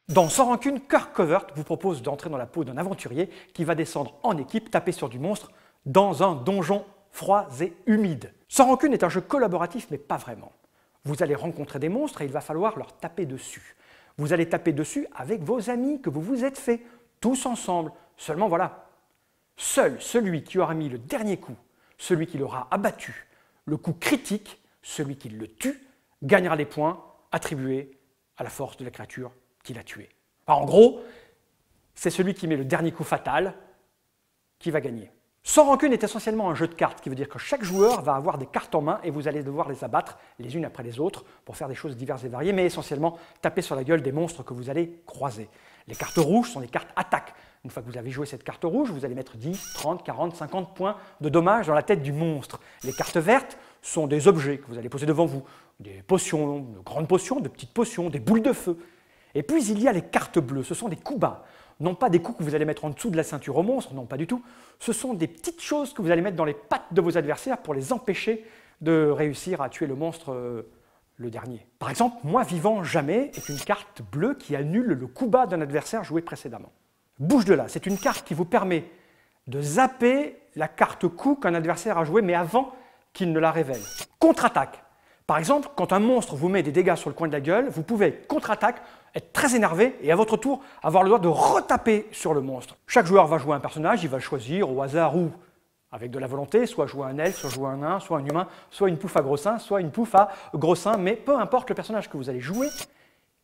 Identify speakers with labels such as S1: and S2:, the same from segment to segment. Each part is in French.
S1: Dans Sans Rancune, Kirk Covert vous propose d'entrer dans la peau d'un aventurier qui va descendre en équipe taper sur du monstre dans un donjon froid et humide. Sans Rancune est un jeu collaboratif, mais pas vraiment. Vous allez rencontrer des monstres et il va falloir leur taper dessus. Vous allez taper dessus avec vos amis que vous vous êtes fait, tous ensemble. Seulement voilà, seul celui qui aura mis le dernier coup, celui qui l'aura abattu, le coup critique, celui qui le tue, gagnera les points attribués à la force de la créature qui l'a tué. En gros, c'est celui qui met le dernier coup fatal qui va gagner. Sans Rancune est essentiellement un jeu de cartes, qui veut dire que chaque joueur va avoir des cartes en main et vous allez devoir les abattre les unes après les autres pour faire des choses diverses et variées, mais essentiellement taper sur la gueule des monstres que vous allez croiser. Les cartes rouges sont des cartes attaque. Une fois que vous avez joué cette carte rouge, vous allez mettre 10, 30, 40, 50 points de dommages dans la tête du monstre. Les cartes vertes sont des objets que vous allez poser devant vous. Des potions, de grandes potions, de petites potions, des boules de feu. Et puis il y a les cartes bleues, ce sont des coups bas. Non pas des coups que vous allez mettre en dessous de la ceinture au monstre, non pas du tout. Ce sont des petites choses que vous allez mettre dans les pattes de vos adversaires pour les empêcher de réussir à tuer le monstre le dernier. Par exemple, Moi vivant jamais est une carte bleue qui annule le coup bas d'un adversaire joué précédemment. Bouge de là, c'est une carte qui vous permet de zapper la carte coup qu'un adversaire a joué, mais avant qu'il ne la révèle. Contre-attaque. Par exemple, quand un monstre vous met des dégâts sur le coin de la gueule, vous pouvez contre-attaque, être très énervé et à votre tour avoir le droit de retaper sur le monstre. Chaque joueur va jouer un personnage, il va choisir au hasard ou avec de la volonté, soit jouer un elfe, soit jouer un nain, soit un humain, soit une pouffe à gros seins, soit une pouffe à gros seins, mais peu importe le personnage que vous allez jouer,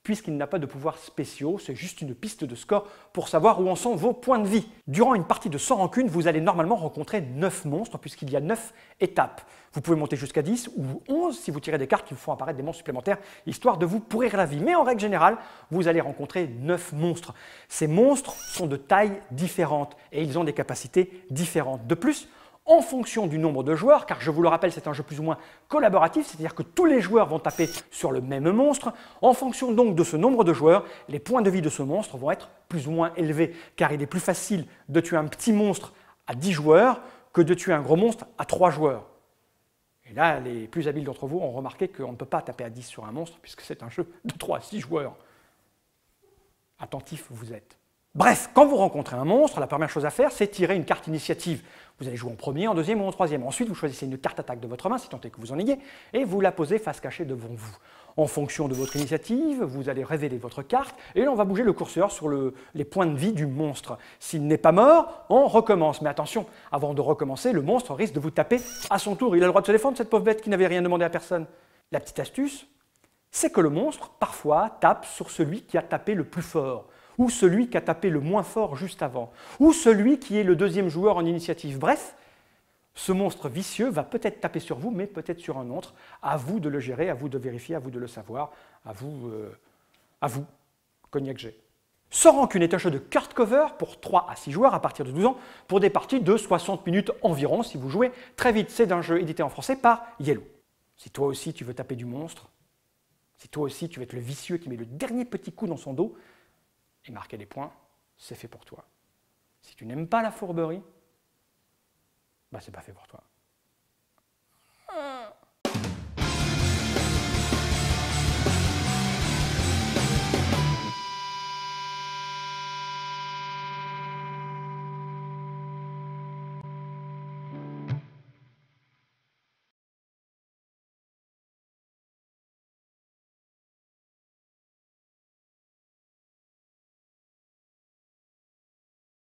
S1: puisqu'il n'a pas de pouvoirs spéciaux, c'est juste une piste de score pour savoir où en sont vos points de vie. Durant une partie de Sans Rancune, vous allez normalement rencontrer 9 monstres, puisqu'il y a 9 étapes. Vous pouvez monter jusqu'à 10 ou 11 si vous tirez des cartes qui vous font apparaître des monstres supplémentaires, histoire de vous pourrir la vie. Mais en règle générale, vous allez rencontrer 9 monstres. Ces monstres sont de tailles différentes et ils ont des capacités différentes. De plus, en fonction du nombre de joueurs, car je vous le rappelle, c'est un jeu plus ou moins collaboratif, c'est-à-dire que tous les joueurs vont taper sur le même monstre. En fonction donc de ce nombre de joueurs, les points de vie de ce monstre vont être plus ou moins élevés, car il est plus facile de tuer un petit monstre à 10 joueurs que de tuer un gros monstre à 3 joueurs. Et là, les plus habiles d'entre vous ont remarqué qu'on ne peut pas taper à 10 sur un monstre, puisque c'est un jeu de 3 à 6 joueurs. Attentif vous êtes. Bref, quand vous rencontrez un monstre, la première chose à faire, c'est tirer une carte initiative. Vous allez jouer en premier, en deuxième ou en troisième. Ensuite, vous choisissez une carte attaque de votre main, si tant est que vous en ayez, et vous la posez face cachée devant vous. En fonction de votre initiative, vous allez révéler votre carte, et là, on va bouger le curseur sur les points de vie du monstre. S'il n'est pas mort, on recommence. Mais attention, avant de recommencer, le monstre risque de vous taper à son tour. Il a le droit de se défendre, cette pauvre bête qui n'avait rien demandé à personne. La petite astuce, c'est que le monstre, parfois, tape sur celui qui a tapé le plus fort, ou celui qui a tapé le moins fort juste avant, ou celui qui est le deuxième joueur en initiative. Bref, ce monstre vicieux va peut-être taper sur vous, mais peut-être sur un autre. À vous de le gérer, à vous de vérifier, à vous de le savoir, à vous, Cognac G. Sans Rancune est un jeu de card cover pour 3 à 6 joueurs à partir de 12 ans, pour des parties de 60 minutes environ, si vous jouez très vite. C'est un jeu édité en français par Yellow. Si toi aussi tu veux taper du monstre, si toi aussi tu veux être le vicieux qui met le dernier petit coup dans son dos, et marquer des points, c'est fait pour toi. Si tu n'aimes pas la fourberie, bah c'est pas fait pour toi.